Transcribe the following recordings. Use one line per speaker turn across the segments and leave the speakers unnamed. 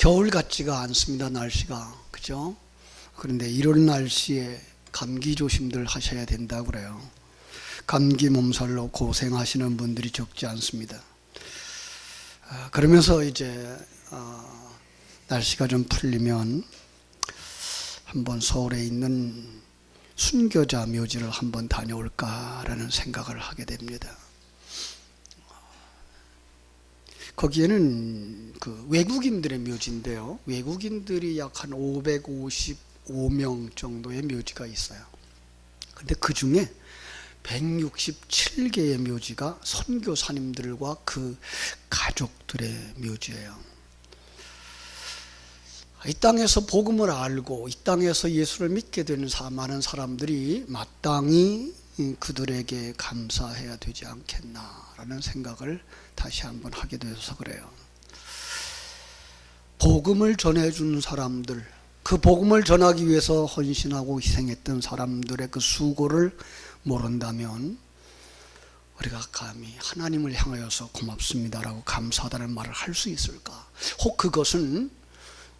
겨울 같지가 않습니다. 날씨가. 그죠? 그런데 이런 날씨에 감기 조심들 하셔야 된다고 그래요. 감기 몸살로 고생하시는 분들이 적지 않습니다. 그러면서 이제 날씨가 좀 풀리면 한번 서울에 있는 순교자 묘지를 한번 다녀올까라는 생각을 하게 됩니다. 거기에는 그 외국인들의 묘지인데요. 외국인들이 약 한 555명 정도의 묘지가 있어요. 근데 그 중에 167개의 묘지가 선교사님들과 그 가족들의 묘지예요. 이 땅에서 복음을 알고 이 땅에서 예수를 믿게 되는 많은 사람들이 마땅히 그들에게 감사해야 되지 않겠나라는 생각을 다시 한번 하게 되어서 그래요. 복음을 전해주는 사람들, 그 복음을 전하기 위해서 헌신하고 희생했던 사람들의 그 수고를 모른다면 우리가 감히 하나님을 향하여서 고맙습니다라고 감사하다는 말을 할 수 있을까? 혹 그것은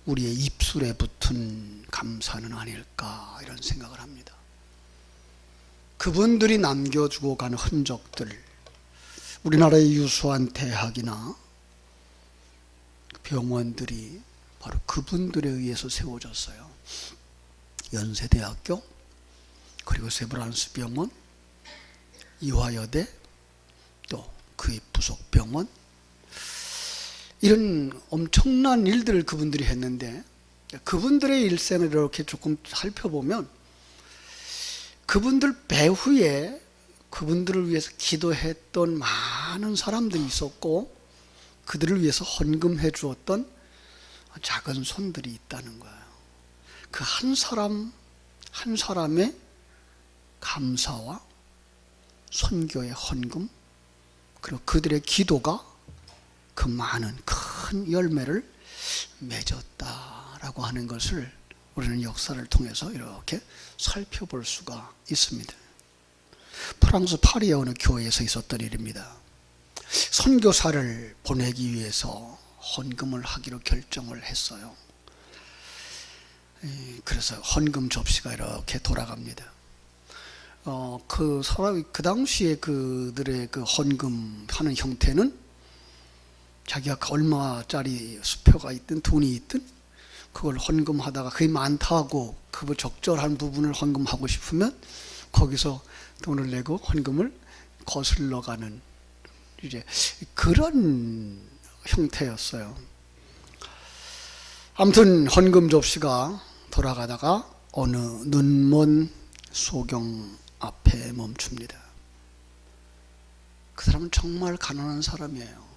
우리의 입술에 붙은 감사는 아닐까 이런 생각을 합니다. 그분들이 남겨주고 간 흔적들, 우리나라의 유수한 대학이나 병원들이 바로 그분들에 의해서 세워졌어요. 연세대학교, 그리고 세브란스 병원, 이화여대, 또 그의 부속 병원, 이런 엄청난 일들을 그분들이 했는데 그분들의 일생을 이렇게 조금 살펴보면 그분들 배후에 그분들을 위해서 기도했던 많은 사람들이 있었고 그들을 위해서 헌금해 주었던 작은 손들이 있다는 거예요. 그 한 사람 한 사람의 감사와 선교의 헌금, 그리고 그들의 기도가 그 많은 큰 열매를 맺었다라고 하는 것을 우리는 역사를 통해서 이렇게 살펴볼 수가 있습니다. 프랑스 파리의 어느 교회에서 있었던 일입니다. 선교사를 보내기 위해서 헌금을 하기로 결정을 했어요. 그래서 헌금 접시가 이렇게 돌아갑니다. 그 당시에 그들의 그 헌금하는 형태는 자기가 얼마짜리 수표가 있든 돈이 있든 그걸 헌금하다가 그게 많다고 그 적절한 부분을 헌금하고 싶으면 거기서 돈을 내고 헌금을 거슬러가는 이제 그런 형태였어요. 아무튼 헌금 접시가 돌아가다가 어느 눈먼 소경 앞에 멈춥니다. 그 사람은 정말 가난한 사람이에요.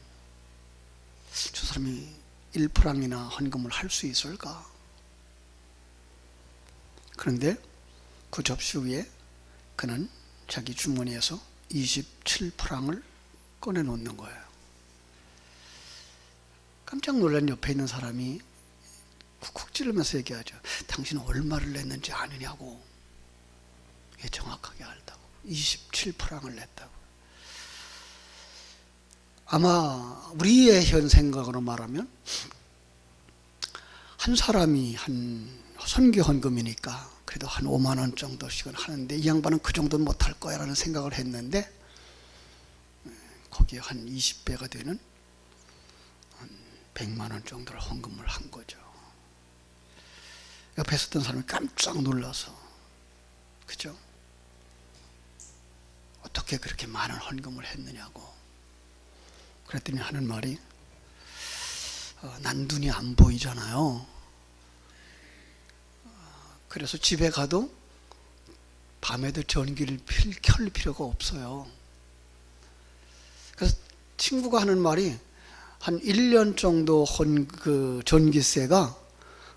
저 사람이 1프랑이나 헌금을 할 수 있을까? 그런데 그 접시 위에 그는 자기 주머니에서 27프랑을 꺼내놓는 거예요. 깜짝 놀란 옆에 있는 사람이 쿡쿡 찌르면서 얘기하죠. 당신은 얼마를 냈는지 아느냐고. 정확하게 알다고. 27프랑을 냈다고. 아마 우리의 현 생각으로 말하면 한 사람이 한 선교 헌금이니까 그래도 한 5만 원 정도씩은 하는데 이 양반은 그 정도는 못할 거야 라는 생각을 했는데 거기에 한 20배가 되는 한 100만 원 정도를 헌금을 한 거죠. 옆에 있었던 사람이 깜짝 놀라서, 그죠? 어떻게 그렇게 많은 헌금을 했느냐고. 그랬더니 하는 말이 난 눈이 안 보이잖아요. 그래서 집에 가도 밤에도 전기를 켤 필요가 없어요. 그래서 친구가 하는 말이 한 1년 정도 그 전기세가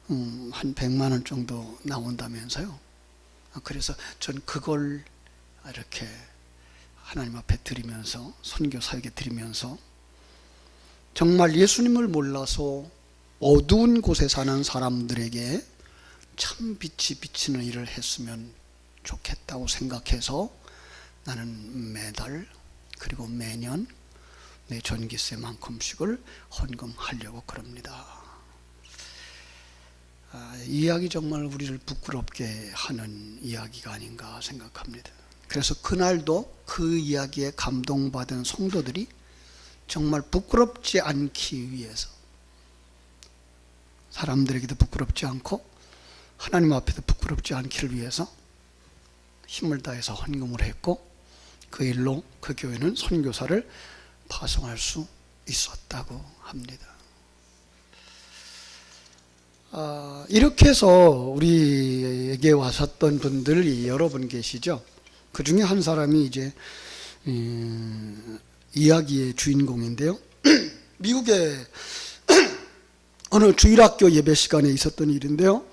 한 100만 원 정도 나온다면서요. 그래서 전 그걸 이렇게 하나님 앞에 드리면서 선교사에게 드리면서 정말 예수님을 몰라서 어두운 곳에 사는 사람들에게 참 빛이 비치는 일을 했으면 좋겠다고 생각해서 나는 매달 그리고 매년 내 전기세만큼씩을 헌금하려고 그럽니다. 이 이야기 정말 우리를 부끄럽게 하는 이야기가 아닌가 생각합니다. 그래서 그날도 그 이야기에 감동받은 성도들이 정말 부끄럽지 않기 위해서, 사람들에게도 부끄럽지 않고 하나님 앞에도 부끄럽지 않기를 위해서 힘을 다해서 헌금을 했고, 그 일로 그 교회는 선교사를 파송할 수 있었다고 합니다. 이렇게 해서 우리에게 왔었던 분들이 여러 분 계시죠. 그 중에 한 사람이 이제 이야기의 주인공인데요. 미국의 어느 주일학교 예배 시간에 있었던 일인데요.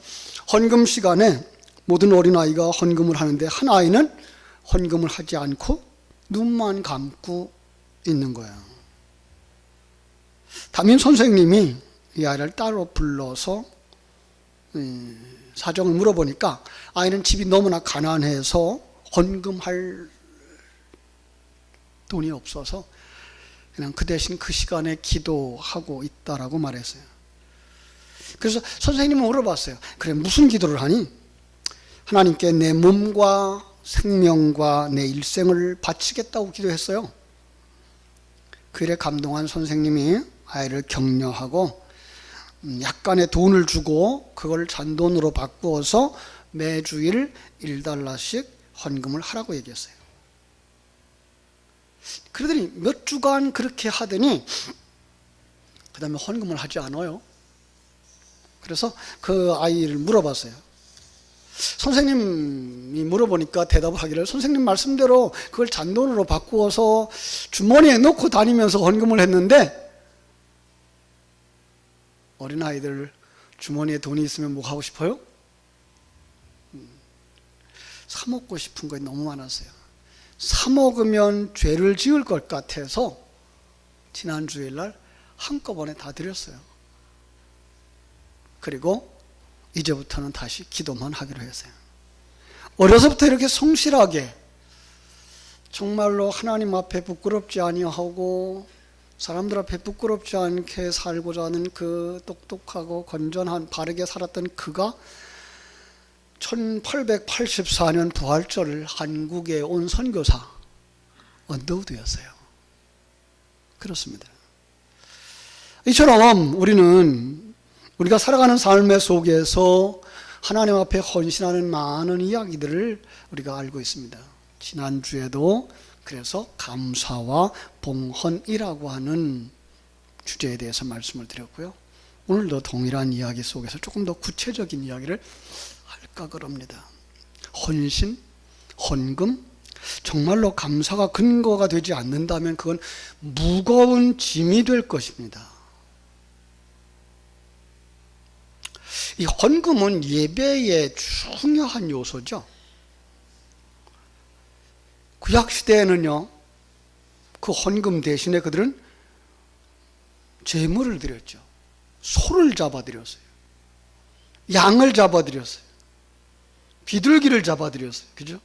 헌금 시간에 모든 어린아이가 헌금을 하는데 한 아이는 헌금을 하지 않고 눈만 감고 있는 거예요. 담임 선생님이 이 아이를 따로 불러서 사정을 물어보니까 아이는 집이 너무나 가난해서 헌금할 돈이 없어서 그냥 그 대신 그 시간에 기도하고 있다라고 말했어요. 그래서 선생님은 물어봤어요. 그래, 무슨 기도를 하니? 하나님께 내 몸과 생명과 내 일생을 바치겠다고 기도했어요. 그 일에 감동한 선생님이 아이를 격려하고 약간의 돈을 주고 그걸 잔돈으로 바꾸어서 매주일 $1씩 헌금을 하라고 얘기했어요. 그러더니 몇 주간 그렇게 하더니 그 다음에 헌금을 하지 않아요. 그래서 그 아이를 물어봤어요. 선생님이 물어보니까 대답을 하기를, 선생님 말씀대로 그걸 잔돈으로 바꾸어서 주머니에 넣고 다니면서 헌금을 했는데, 어린아이들 주머니에 돈이 있으면 뭐 하고 싶어요? 사 먹고 싶은 거 너무 많았어요. 사 먹으면 죄를 지을 것 같아서 지난 주일날 한꺼번에 다 드렸어요. 그리고 이제부터는 다시 기도만 하기로 했어요. 어려서부터 이렇게 성실하게 정말로 하나님 앞에 부끄럽지 아니하고 사람들 앞에 부끄럽지 않게 살고자 하는 그 똑똑하고 건전한 바르게 살았던 그가 1884년 부활절 한국에 온 선교사 언더우드였어요. 그렇습니다. 이처럼 우리가 살아가는 삶의 속에서 하나님 앞에 헌신하는 많은 이야기들을 우리가 알고 있습니다. 지난주에도 그래서 감사와 봉헌이라고 하는 주제에 대해서 말씀을 드렸고요. 오늘도 동일한 이야기 속에서 조금 더 구체적인 이야기를 할까 그럽니다. 헌신, 헌금, 정말로 감사가 근거가 되지 않는다면 그건 무거운 짐이 될 것입니다. 이 헌금은 예배의 중요한 요소죠. 구약시대에는요, 그 헌금 대신에 그들은 제물을 드렸죠. 소를 잡아드렸어요. 양을 잡아드렸어요. 비둘기를 잡아드렸어요. 그죠?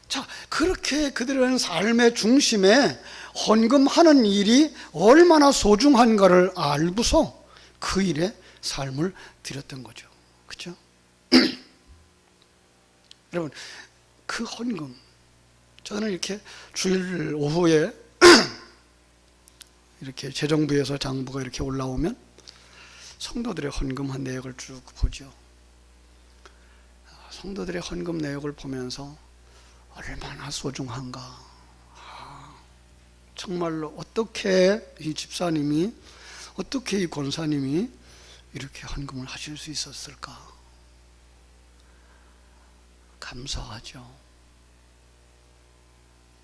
자, 그렇게 그들은 삶의 중심에 헌금하는 일이 얼마나 소중한가를 알고서 그 일에 삶을 드렸던 거죠. 그죠? 여러분, 그 헌금, 저는 이렇게 주일 오후에 이렇게 재정부에서 장부가 이렇게 올라오면 성도들의 헌금한 내역을 쭉 보죠. 성도들의 헌금 내역을 보면서 얼마나 소중한가. 정말로 어떻게 이 집사님이, 어떻게 이 권사님이 이렇게 헌금을 하실 수 있었을까? 감사하죠.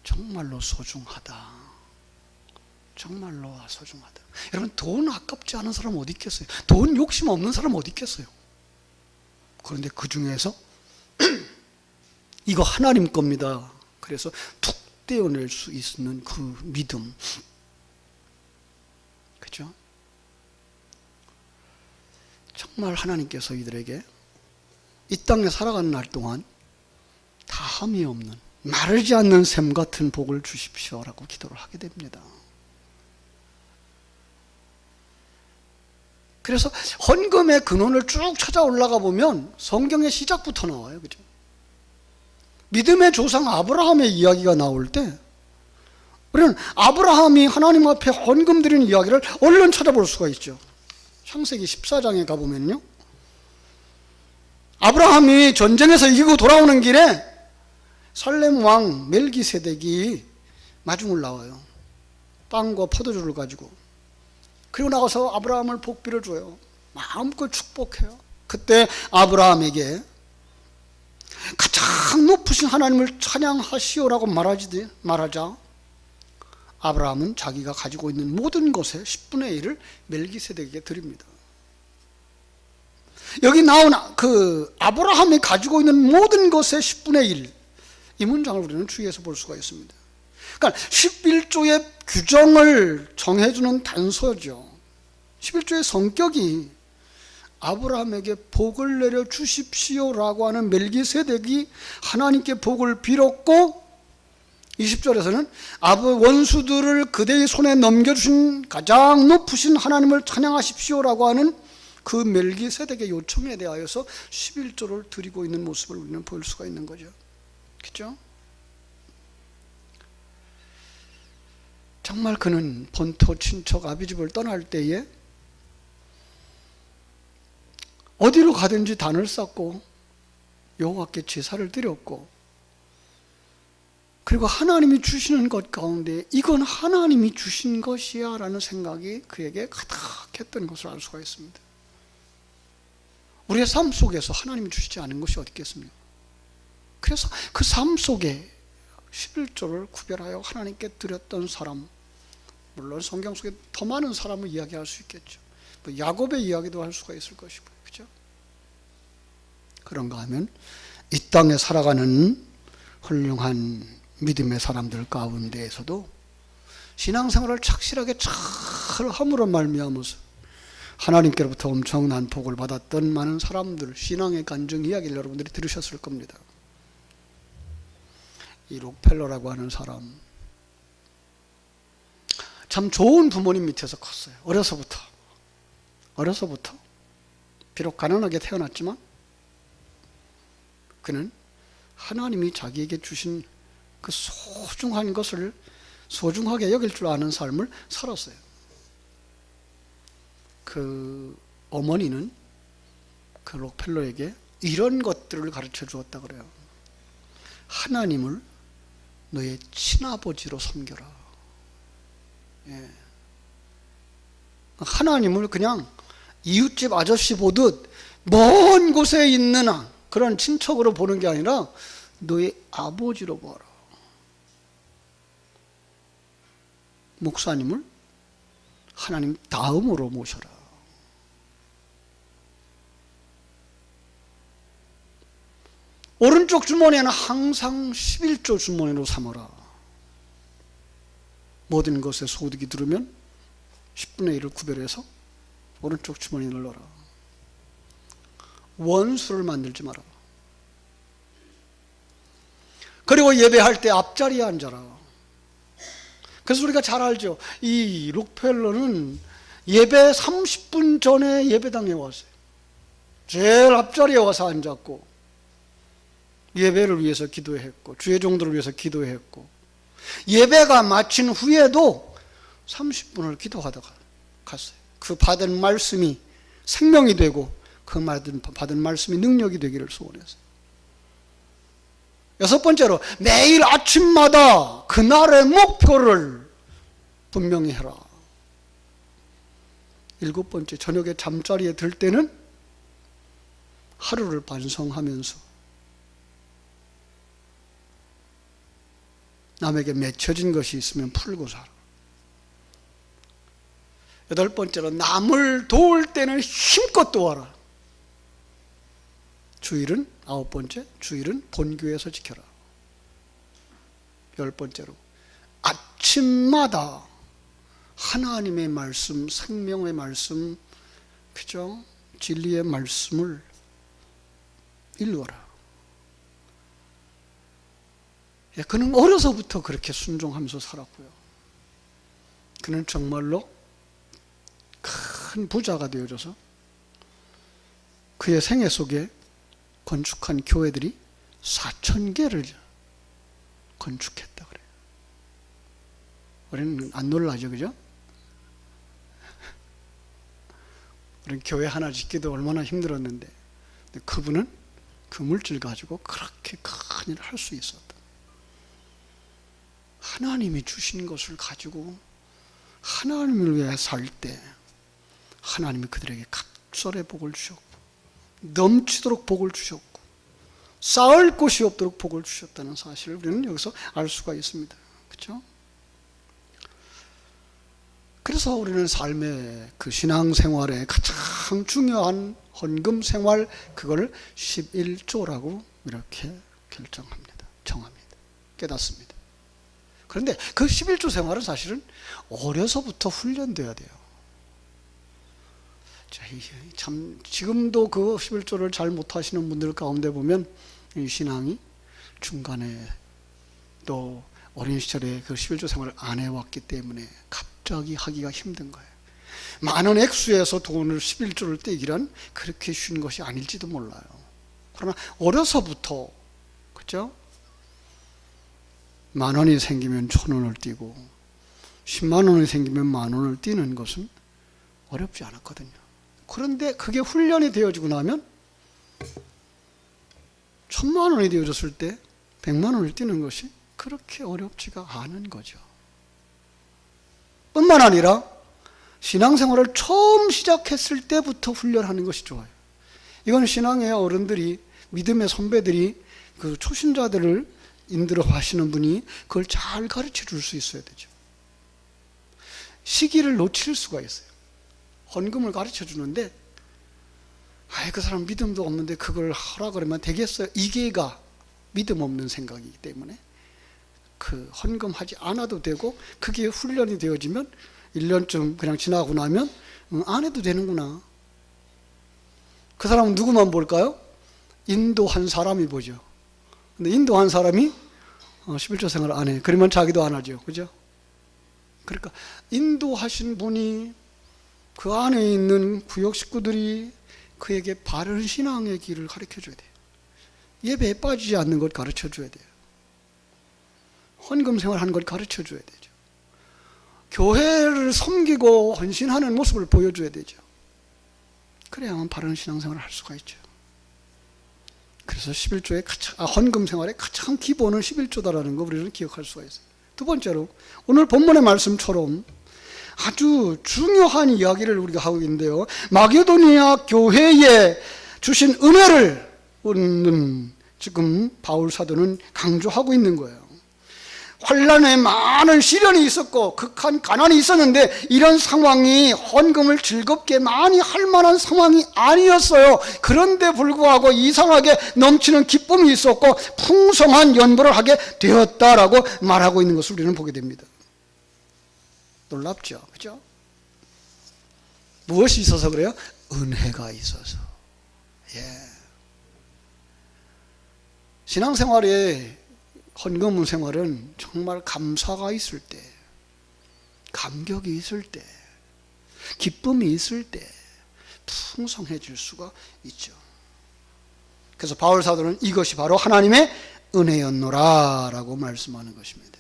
정말로 소중하다. 정말로 소중하다. 여러분, 돈 아깝지 않은 사람 어디 있겠어요? 돈 욕심 없는 사람 어디 있겠어요? 그런데 그 중에서 이거 하나님 겁니다. 그래서 툭 떼어낼 수 있는 그 믿음. 그렇죠? 정말 하나님께서 이들에게 이 땅에 살아가는 날 동안 다함이 없는, 마르지 않는 샘 같은 복을 주십시오라고 기도를 하게 됩니다. 그래서 헌금의 근원을 쭉 찾아 올라가 보면 성경의 시작부터 나와요. 그죠? 믿음의 조상 아브라함의 이야기가 나올 때 우리는 아브라함이 하나님 앞에 헌금 드리는 이야기를 얼른 찾아볼 수가 있죠. 창세기 14장에 가보면요, 아브라함이 전쟁에서 이기고 돌아오는 길에 살렘 왕 멜기세덱이 마중을 나와요. 빵과 포도주를 가지고. 그리고 나가서 아브라함을 복비를 줘요. 마음껏 축복해요. 그때 아브라함에게 가장 높으신 하나님을 찬양하시오라고 말하자 아브라함은 자기가 가지고 있는 모든 것의 10분의 1을 멜기세덱에게 드립니다. 여기 나온 그 아브라함이 가지고 있는 모든 것의 10분의 1, 이 문장을 우리는 주의해서 볼 수가 있습니다. 그러니까 11조의 규정을 정해주는 단서죠. 11조의 성격이 아브라함에게 복을 내려 주십시오라고 하는 멜기세덱이 하나님께 복을 빌었고, 20절에서는 원수들을 그대의 손에 넘겨주신 가장 높으신 하나님을 찬양하십시오라고 하는 그 멜기세덱의 요청에 대하여서 11조를 드리고 있는 모습을 우리는 볼 수가 있는 거죠. 그렇죠? 정말 그는 본토 친척 아비집을 떠날 때에 어디로 가든지 단을 쌓고 여호와께 제사를 드렸고, 그리고 하나님이 주시는 것 가운데 이건 하나님이 주신 것이야 라는 생각이 그에게 가득했던 것을 알 수가 있습니다. 우리의 삶 속에서 하나님이 주시지 않은 것이 어디 있겠습니까? 그래서 그 삶 속에 11조를 구별하여 하나님께 드렸던 사람, 물론 성경 속에 더 많은 사람을 이야기할 수 있겠죠. 뭐 야곱의 이야기도 할 수가 있을 것이고, 그죠? 그런가 하면 이 땅에 살아가는 훌륭한 믿음의 사람들 가운데에서도 신앙생활을 착실하게 잘 함으로 말미암아서 하나님께로부터 엄청난 복을 받았던 많은 사람들, 신앙의 간증 이야기를 여러분들이 들으셨을 겁니다. 이 록펠러라고 하는 사람, 참 좋은 부모님 밑에서 컸어요. 어려서부터 비록 가난하게 태어났지만 그는 하나님이 자기에게 주신 그 소중한 것을 소중하게 여길 줄 아는 삶을 살았어요. 그 어머니는 그 록펠러에게 이런 것들을 가르쳐 주었다 그래요. 하나님을 너의 친아버지로 섬겨라. 예. 하나님을 그냥 이웃집 아저씨 보듯 먼 곳에 있는 그런 친척으로 보는 게 아니라 너의 아버지로 보아라. 목사님을 하나님 다음으로 모셔라. 오른쪽 주머니에는 항상 11조 주머니로 삼아라. 모든 것에 소득이 들으면 10분의 1을 구별해서 오른쪽 주머니에 넣어라. 원수를 만들지 마라. 그리고 예배할 때 앞자리에 앉아라. 그래서 우리가 잘 알죠. 이 록펠러는 예배 30분 전에 예배당에 왔어요. 제일 앞자리에 와서 앉았고 예배를 위해서 기도했고 주의 종들을 위해서 기도했고, 예배가 마친 후에도 30분을 기도하다가 갔어요. 그 받은 말씀이 생명이 되고 그 받은 말씀이 능력이 되기를 소원했어요. 여섯 번째로, 매일 아침마다 그날의 목표를 분명히 해라. 일곱 번째, 저녁에 잠자리에 들 때는 하루를 반성하면서 남에게 맺혀진 것이 있으면 풀고 살아. 여덟 번째로, 남을 도울 때는 힘껏 도와라. 주일은, 아홉 번째, 주일은 본교회에서 지켜라. 열 번째로, 아침마다 하나님의 말씀, 생명의 말씀, 그죠? 진리의 말씀을 읽어라. 그는 어려서부터 그렇게 순종하면서 살았고요. 그는 정말로 큰 큰 부자가 되어져서 그의 생애 속에 건축한 교회들이 4,000개를 건축했다 그래요. 우리는 안 놀라죠, 그죠? 우리는 교회 하나 짓기도 얼마나 힘들었는데, 근데 그분은 그 물질 가지고 그렇게 큰 일을 할 수 있었다. 하나님이 주신 것을 가지고 하나님을 위해 살 때 하나님이 그들에게 각설의 복을 주셨고, 넘치도록 복을 주셨고, 쌓을 곳이 없도록 복을 주셨다는 사실을 우리는 여기서 알 수가 있습니다. 그렇죠? 그래서 우리는 삶의 그 신앙생활에 가장 중요한 헌금 생활, 그걸 11조라고 이렇게 결정합니다. 정합니다. 깨닫습니다. 그런데 그 11조 생활은 사실은 어려서부터 훈련돼야 돼요. 참 지금도 그 11조를 잘 못하시는 분들 가운데 보면 이 신앙이 중간에 또 어린 시절에 그 11조 생활을 안 해왔기 때문에 갑자기 하기가 힘든 거예요. 많은 액수에서 돈을 11조를 떼기란 그렇게 쉬운 것이 아닐지도 몰라요. 그러나 어려서부터, 그렇죠? 10,000원이 생기면 1,000원을 띄고 10만 원이 생기면 10,000원을 띄는 것은 어렵지 않았거든요. 그런데 그게 훈련이 되어지고 나면 1,000만 원이 되어졌을 때 100만 원을 띄는 것이 그렇게 어렵지가 않은 거죠. 뿐만 아니라 신앙생활을 처음 시작했을 때부터 훈련하는 것이 좋아요. 이건 신앙의 어른들이, 믿음의 선배들이 그 초신자들을 인도로 하시는 분이 그걸 잘 가르쳐 줄 수 있어야 되죠. 시기를 놓칠 수가 있어요. 헌금을 가르쳐 주는데, 그 사람 믿음도 없는데 그걸 하라 그러면 되겠어요? 이게가 믿음 없는 생각이기 때문에 그 헌금하지 않아도 되고, 그게 훈련이 되어지면 1년쯤 그냥 지나고 나면 안 해도 되는구나. 그 사람은 누구만 볼까요? 인도한 사람이 보죠. 근데 인도한 사람이 11조 생활을 안 해. 그러면 자기도 안 하죠. 그죠? 그러니까 인도하신 분이, 그 안에 있는 구역 식구들이 그에게 바른 신앙의 길을 가르쳐 줘야 돼요. 예배에 빠지지 않는 것 가르쳐 줘야 돼요. 헌금 생활하는 걸 가르쳐 줘야 되죠. 교회를 섬기고 헌신하는 모습을 보여줘야 되죠. 그래야만 바른 신앙생활을 할 수가 있죠. 그래서 11조의 헌금 생활의 가장 기본은 11조다라는 거 우리는 기억할 수가 있어요. 두 번째로, 오늘 본문의 말씀처럼 아주 중요한 이야기를 우리가 하고 있는데요, 마게도니아 교회에 주신 은혜를 우리는 지금 바울 사도는 강조하고 있는 거예요. 환란에 많은 시련이 있었고 극한 가난이 있었는데, 이런 상황이 헌금을 즐겁게 많이 할 만한 상황이 아니었어요. 그런데 불구하고 이상하게 넘치는 기쁨이 있었고 풍성한 연보를 하게 되었다라고 말하고 있는 것을 우리는 보게 됩니다. 놀랍죠? 그죠? 무엇이 있어서 그래요? 은혜가 있어서. 신앙생활에 헌금 생활은 정말 감사가 있을 때, 감격이 있을 때, 기쁨이 있을 때 풍성해질 수가 있죠. 그래서 바울 사도는 이것이 바로 하나님의 은혜였노라 라고 말씀하는 것입니다.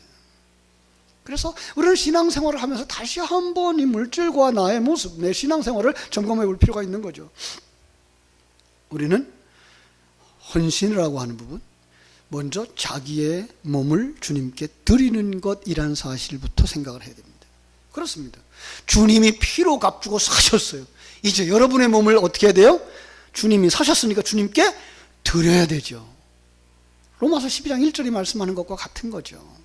그래서 우리는 신앙생활을 하면서 다시 한번 이 물질과 나의 모습, 내 신앙생활을 점검해 볼 필요가 있는 거죠. 우리는 헌신이라고 하는 부분, 먼저 자기의 몸을 주님께 드리는 것이라는 사실부터 생각을 해야 됩니다. 그렇습니다. 주님이 피로 값주고 사셨어요. 이제 여러분의 몸을 어떻게 해야 돼요? 주님이 사셨으니까 주님께 드려야 되죠. 로마서 12장 1절이 말씀하는 것과 같은 거죠.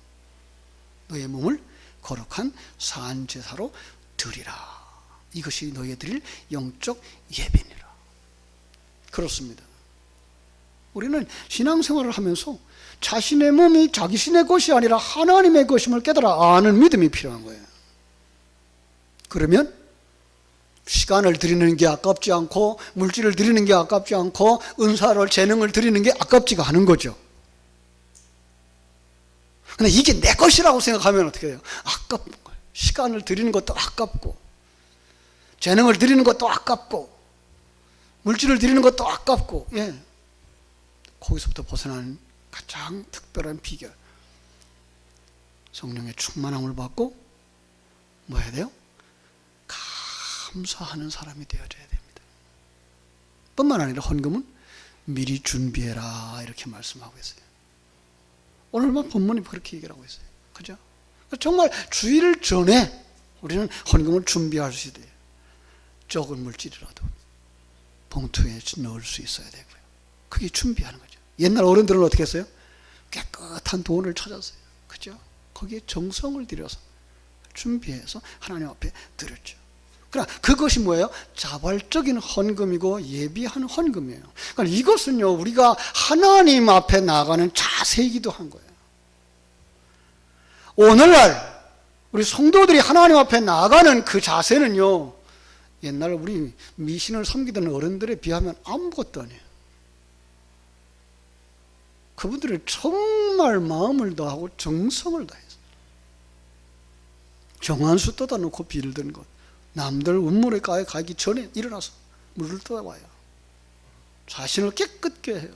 너의 몸을 거룩한 산제사로 드리라. 이것이 너희의 드릴 영적 예배니라. 그렇습니다. 우리는 신앙생활을 하면서 자신의 몸이 자신의 것이 아니라 하나님의 것임을 깨달아 아는 믿음이 필요한 거예요. 그러면 시간을 드리는 게 아깝지 않고, 물질을 드리는 게 아깝지 않고, 은사를, 재능을 드리는 게 아깝지가 않은 거죠. 근데 이게 내 것이라고 생각하면 어떻게 해요? 아깝은 거예요. 시간을 드리는 것도 아깝고, 재능을 드리는 것도 아깝고 물질을 드리는 것도 아깝고, 예. 거기서부터 벗어나는 가장 특별한 비결, 성령의 충만함을 받고 뭐 해야 돼요? 감사하는 사람이 되어져야 됩니다. 뿐만 아니라 헌금은 미리 준비해라 이렇게 말씀하고 있어요. 오늘만 본문이 그렇게 얘기를 하고 있어요. 그죠? 정말 주일 전에 우리는 헌금을 준비할 수 있어야 돼요. 적은 물질이라도 봉투에 넣을 수 있어야 되고요. 그게 준비하는 거죠. 옛날 어른들은 어떻게 했어요? 깨끗한 돈을 찾았어요. 그죠? 거기에 정성을 들여서 준비해서 하나님 앞에 드렸죠. 그러나 그것이 뭐예요? 자발적인 헌금이고 예비하는 헌금이에요. 그러니까 이것은요, 우리가 하나님 앞에 나가는 자세이기도 한 거예요. 오늘날 우리 성도들이 하나님 앞에 나가는 그 자세는요, 옛날 우리 미신을 섬기던 어른들에 비하면 아무것도 아니에요. 그분들이 정말 마음을 다하고 정성을 다해서 정한수 떠다 놓고 비를 든 것, 남들 운물에 가기 전에 일어나서 물을 떠와요. 자신을 깨끗게 해요.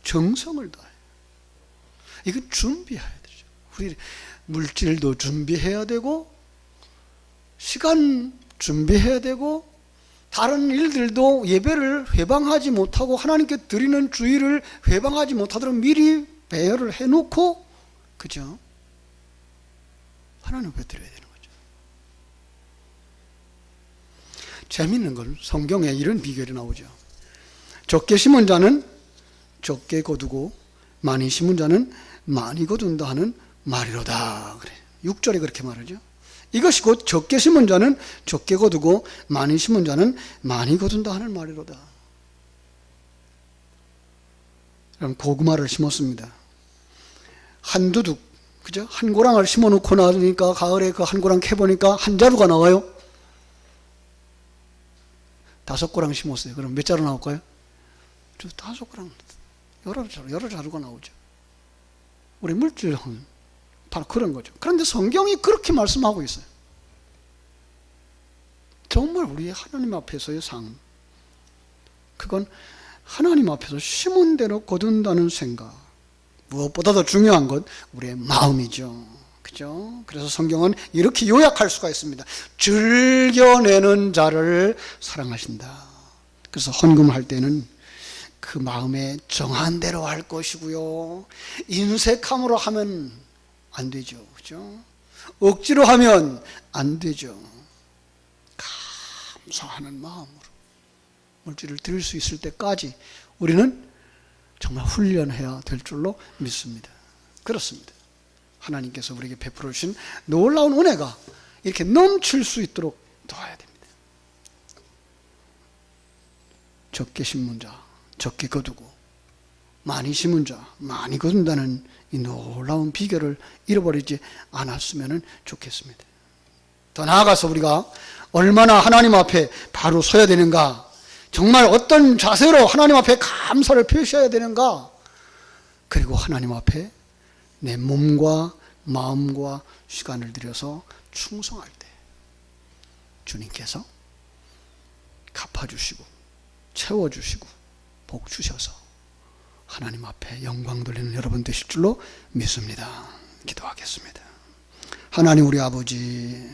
정성을 다해요. 이건 준비해야 되죠. 우리 물질도 준비해야 되고 시간 준비해야 되고 다른 일들도 예배를 회방하지 못하고 하나님께 드리는 주일을 회방하지 못하도록 미리 배열을 해놓고, 그죠? 하나님 앞에 드려야 되는 거죠. 재밌는 건 성경에 이런 비결이 나오죠. 적게 심은 자는 적게 거두고 많이 심은 자는 많이 거둔다 하는 말이로다. 그래. 6절에 그렇게 말하죠. 이것이 곧 적게 심은 자는 적게 거두고 많이 심은 자는 많이 거둔다 하는 말이로다. 그럼 고구마를 심었습니다. 한 두둑, 그죠? 한 고랑을 심어 놓고 나니까 가을에 그 한 고랑 캐보니까 한 자루가 나와요. 5고랑 심었어요. 그럼 몇 자루 나올까요? 5고랑, 여러 자루가 나오죠. 우리 물질은 바로 그런 거죠. 그런데 성경이 그렇게 말씀하고 있어요. 정말 우리 하나님 앞에서의 삶, 그건 하나님 앞에서 심은 대로 거둔다는 생각, 무엇보다도 중요한 것 우리의 마음이죠. 그죠? 그래서 성경은 이렇게 요약할 수가 있습니다. 즐겨내는 자를 사랑하신다. 그래서 헌금할 때는 그 마음에 정한 대로 할 것이고요, 인색함으로 하면 안 되죠. 그죠? 억지로 하면 안 되죠. 감사하는 마음으로 물질을 드릴 수 있을 때까지 우리는 정말 훈련해야 될 줄로 믿습니다. 그렇습니다. 하나님께서 우리에게 베풀어 주신 놀라운 은혜가 이렇게 넘칠 수 있도록 도와야 됩니다. 적게 심은 자 적게 거두고 많이 심은 자 많이 거둔다는 이 놀라운 비결을 잃어버리지 않았으면 좋겠습니다. 더 나아가서 우리가 얼마나 하나님 앞에 바로 서야 되는가, 정말 어떤 자세로 하나님 앞에 감사를 표시해야 되는가, 그리고 하나님 앞에 내 몸과 마음과 시간을 들여서 충성할 때 주님께서 갚아주시고 채워주시고 복 주셔서 하나님 앞에 영광 돌리는 여러분 되실 줄로 믿습니다. 기도하겠습니다. 하나님 우리 아버지,